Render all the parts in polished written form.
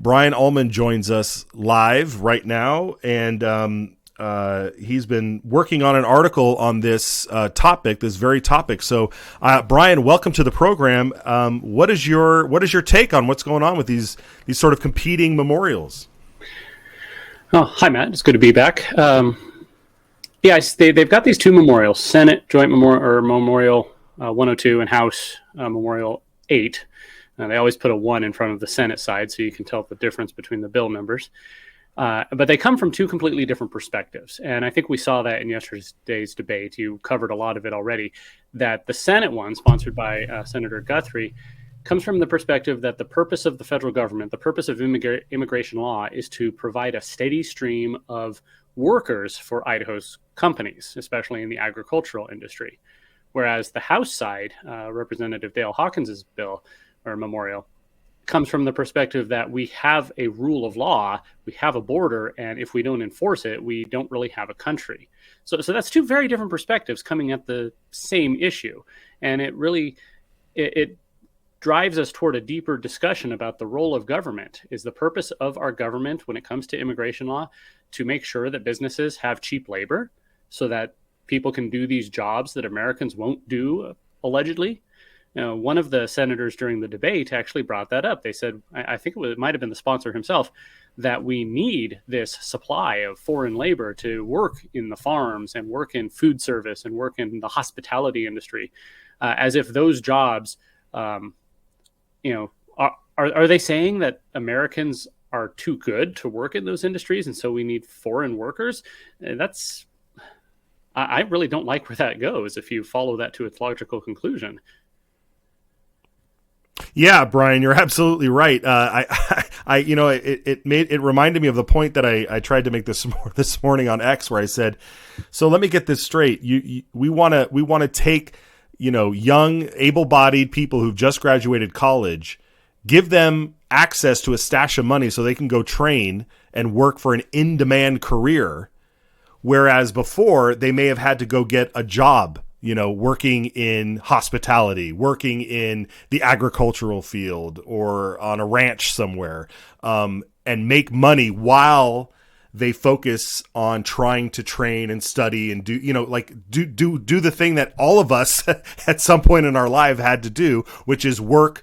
Brian Almon joins us live right now, and he's been working on an article on this topic, this very topic. So, Brian, welcome to the program. What is your take on what's going on with these sort of competing memorials? Oh, hi, Matt. It's good to be back. They've got these two memorials: Senate Joint Memorial 102 and House Memorial 8. They always put a 1 in front of the Senate side so you can tell the difference between the bill numbers. But they come from two completely different perspectives. And I think we saw that in yesterday's debate. You covered a lot of it already, that the Senate one, sponsored by Senator Guthrie, comes from the perspective that the purpose of the federal government, the purpose of immigration law, is to provide a steady stream of workers for Idaho's companies, especially in the agricultural industry. Whereas the House side, Representative Dale Hawkins's bill, or memorial, comes from the perspective that we have a rule of law, we have a border, and if we don't enforce it, we don't really have a country. So that's two very different perspectives coming at the same issue. And it really, it drives us toward a deeper discussion about the role of government. Is the purpose of our government when it comes to immigration law to make sure that businesses have cheap labor so that people can do these jobs that Americans won't do, allegedly? One of the senators during the debate actually brought that up. They said, I think it might have been the sponsor himself, that we need this supply of foreign labor to work in the farms and work in food service and work in the hospitality industry, as if those jobs, are they saying that Americans are too good to work in those industries and so we need foreign workers? I really don't like where that goes if you follow that to its logical conclusion. Yeah, Brian, you're absolutely right. It reminded me of the point that I tried to make this morning on X, where I said, so let me get this straight. We want to take, young, able-bodied people who've just graduated college, give them access to a stash of money so they can go train and work for an in-demand career, whereas before they may have had to go get a job, working in hospitality, working in the agricultural field or on a ranch somewhere, and make money while they focus on trying to train and study and do the thing that all of us at some point in our life had to do, which is work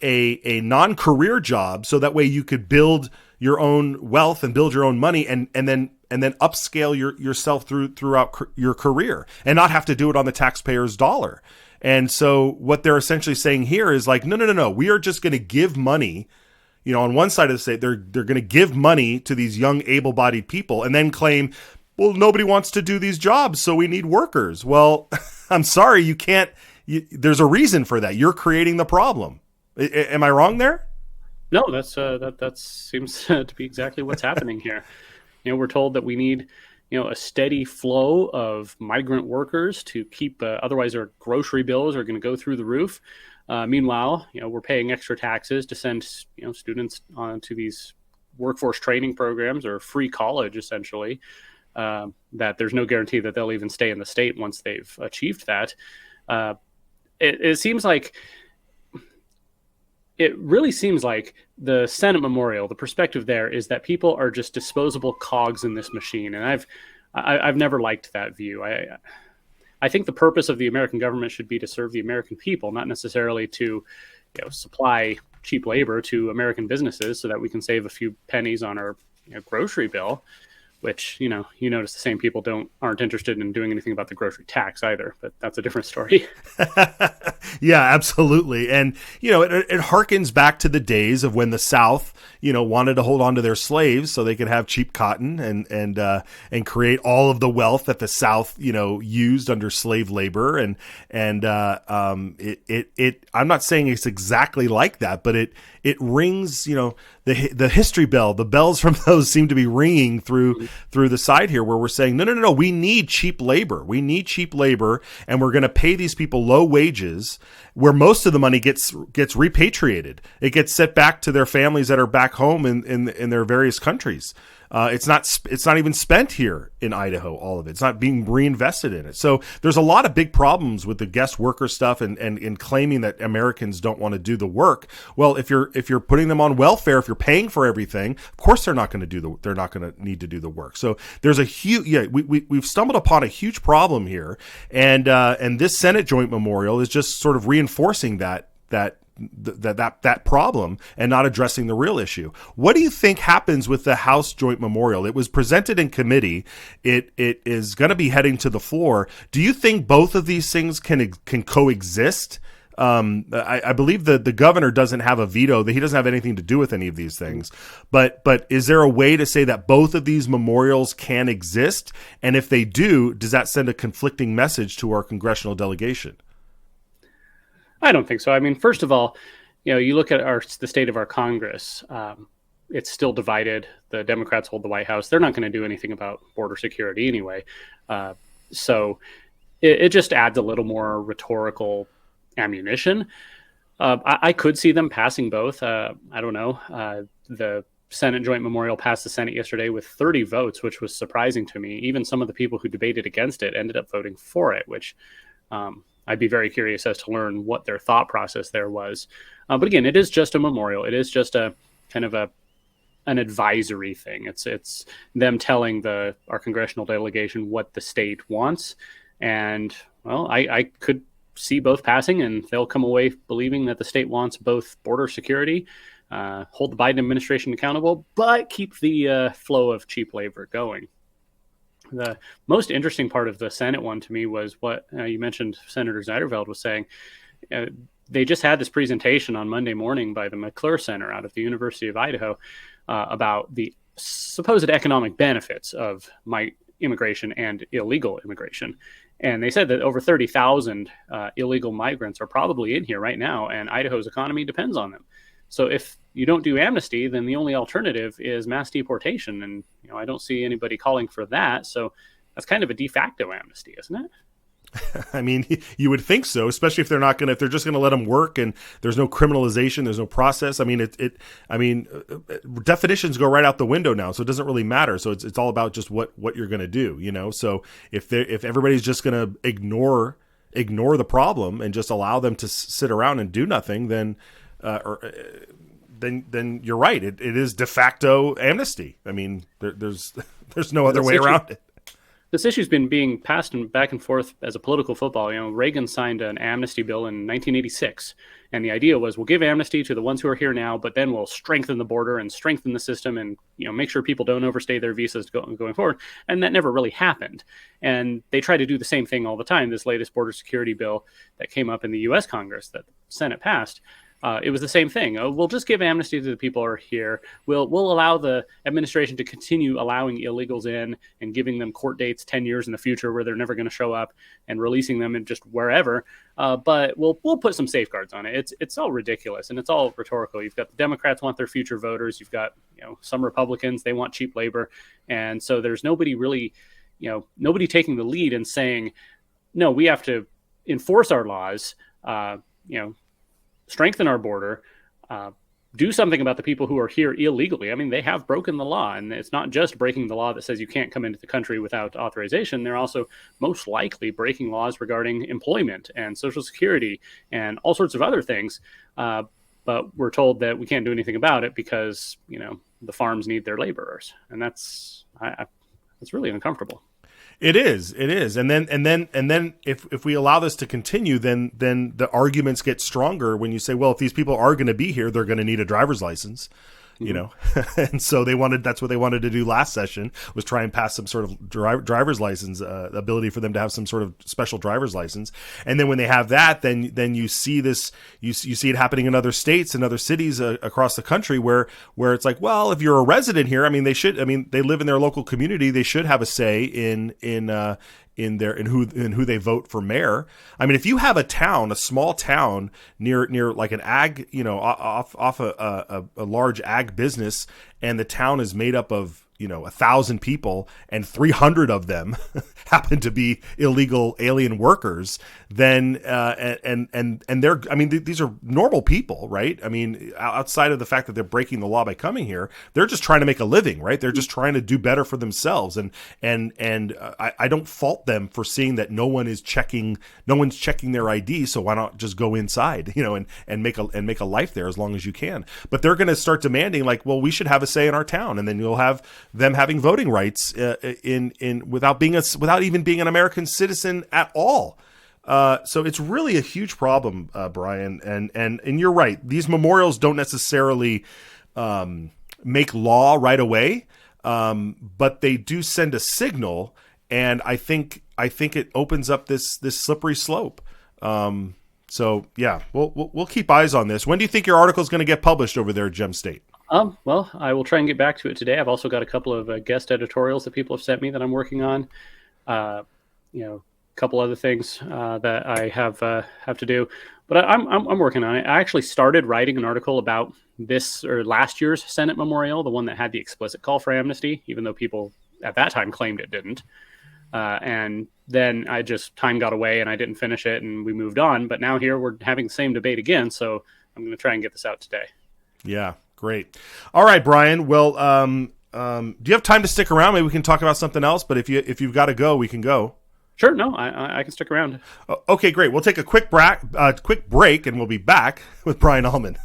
a non-career job, so that way you could build your own wealth and build your own money and then upscale yourself throughout your career and not have to do it on the taxpayer's dollar. And so what they're essentially saying here is like, no. We are just going to give money, on one side of the state, they're going to give money to these young able-bodied people and then claim, well, nobody wants to do these jobs, so we need workers. Well, I'm sorry, you can't, there's a reason for that. You're creating the problem. Am I wrong there? No, that seems to be exactly what's happening here. We're told that we need, a steady flow of migrant workers to keep, otherwise our grocery bills are going to go through the roof. Meanwhile, we're paying extra taxes to send, students onto these workforce training programs or free college, essentially, that there's no guarantee that they'll even stay in the state once they've achieved that. It seems like, it really seems like the Senate memorial, the perspective there is that people are just disposable cogs in this machine. And I've never liked that view. I think the purpose of the American government should be to serve the American people, not necessarily to supply cheap labor to American businesses so that we can save a few pennies on our grocery bill, which, you notice the same people aren't interested in doing anything about the grocery tax either, but that's a different story. Yeah, absolutely. And, it harkens back to the days of when the South, wanted to hold on to their slaves so they could have cheap cotton and create all of the wealth that the South, used under slave labor. And I'm not saying it's exactly like that, but it rings, the history bell, the bells from those seem to be ringing through the side here, where we're saying, no, we need cheap labor. We need cheap labor, and we're going to pay these people low wages, where most of the money gets repatriated. It gets sent back to their families that are back home in their various countries. It's not even spent here in Idaho, all of it. It's not being reinvested in it. So there's a lot of big problems with the guest worker stuff and claiming that Americans don't want to do the work. Well, if you're you're putting them on welfare, if you're paying for everything, of course they're not going to need to do the work. So there's a huge, we've stumbled upon a huge problem here, and this Senate joint memorial is just sort of reinforcing that problem and not addressing the real issue. What do you think happens with the House joint memorial? It was presented in committee. It is going to be heading to the floor. Do you think both of these things can coexist? I believe the governor doesn't have a veto, that he doesn't have anything to do with any of these things. But is there a way to say that both of these memorials can exist? And if they do, does that send a conflicting message to our congressional delegation? I don't think so. I mean, first of all, you look at the state of our Congress. It's still divided. The Democrats hold the White House. They're not going to do anything about border security anyway. So it just adds a little more rhetorical ammunition. I could see them passing both. I don't know. The Senate joint memorial passed the Senate yesterday with 30 votes, which was surprising to me. Even some of the people who debated against it ended up voting for it, which I'd be very curious as to learn what their thought process there was. But again, it is just a memorial. It is just a kind of an advisory thing. It's them telling our congressional delegation what the state wants. And well, I could see both passing, and they'll come away believing that the state wants both border security, hold the Biden administration accountable, but keep the flow of cheap labor going. The most interesting part of the Senate one to me was what you mentioned Senator Zeiderveld was saying. They just had this presentation on Monday morning by the McClure Center out of the University of Idaho about the supposed economic benefits of immigration and illegal immigration. And they said that over 30,000 illegal migrants are probably in here right now, and Idaho's economy depends on them. So if you don't do amnesty, then the only alternative is mass deportation. And I don't see anybody calling for that. So that's kind of a de facto amnesty, isn't it? I mean, you would think so, especially if they're just going to let them work and there's no criminalization, there's no process. I mean, definitions go right out the window now, so it doesn't really matter. So it's all about just what you're going to do, So if everybody's just going to ignore the problem and just allow them to sit around and do nothing, then you're right. It is de facto amnesty. I mean, there's no other way around it. This issue's been being passed back and forth as a political football. Reagan signed an amnesty bill in 1986, and the idea was we'll give amnesty to the ones who are here now, but then we'll strengthen the border and strengthen the system and make sure people don't overstay their visas going forward. And that never really happened. And they try to do the same thing all the time. This latest border security bill that came up in the U.S. Congress that the Senate passed, it was the same thing. We'll just give amnesty to the people who are here. We'll allow the administration to continue allowing illegals in and giving them court dates 10 years in the future where they're never going to show up and releasing them in just wherever. But we'll put some safeguards on it. It's all ridiculous and it's all rhetorical. You've got the Democrats want their future voters. You've got some Republicans, they want cheap labor. And so there's nobody really, nobody taking the lead and saying, no, we have to enforce our laws, strengthen our border, do something about the people who are here illegally. I mean, they have broken the law, and it's not just breaking the law that says you can't come into the country without authorization. They're also most likely breaking laws regarding employment and Social Security and all sorts of other things. But we're told that we can't do anything about it because, the farms need their laborers. And that's really uncomfortable. It is. And then if we allow this to continue, then the arguments get stronger when you say, well, if these people are going to be here, they're going to need a driver's license, and so that's what they wanted to do last session, was try and pass some sort of driver's license, ability for them to have some sort of special driver's license. And then when they have that, then you see this, you see it happening in other states and other cities across the country where it's like, well, if you're a resident here, they live in their local community, they should have a say in who they vote for mayor. I mean, if you have a small town near like an ag, off a large ag business, and the town is made up of 1,000 people and 300 of them happen to be illegal alien workers, then and they're, I mean, these are normal people, right? I mean, outside of the fact that they're breaking the law by coming here, they're just trying to make a living, right? They're just trying to do better for themselves, and I don't fault them for seeing that no one's checking their ID, so why not just go inside, and make a life there as long as you can. But they're going to start demanding, like, well, we should have a say in our town, and then you'll have them having voting rights without even being an American citizen at all. So it's really a huge problem, Brian. And you're right. These memorials don't necessarily make law right away, but they do send a signal. And I think it opens up this slippery slope. So yeah, we'll keep eyes on this. When do you think your article is going to get published over there at Gem State? Well, I will try and get back to it today. I've also got a couple of guest editorials that people have sent me that I'm working on. A couple other things that I have to do, but I'm working on it. I actually started writing an article about this or last year's Senate memorial, the one that had the explicit call for amnesty, even though people at that time claimed it didn't. And then time got away and I didn't finish it and we moved on. But now here we're having the same debate again. So I'm going to try and get this out today. Yeah, great. All right, Brian. Well, do you have time to stick around? Maybe we can talk about something else, but if you've got to go, we can go. Sure. No, I can stick around. Okay, great. We'll take a quick break and we'll be back with Brian Almon.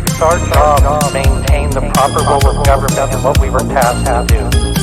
It's our job to maintain the proper role of government and what we were tasked to do.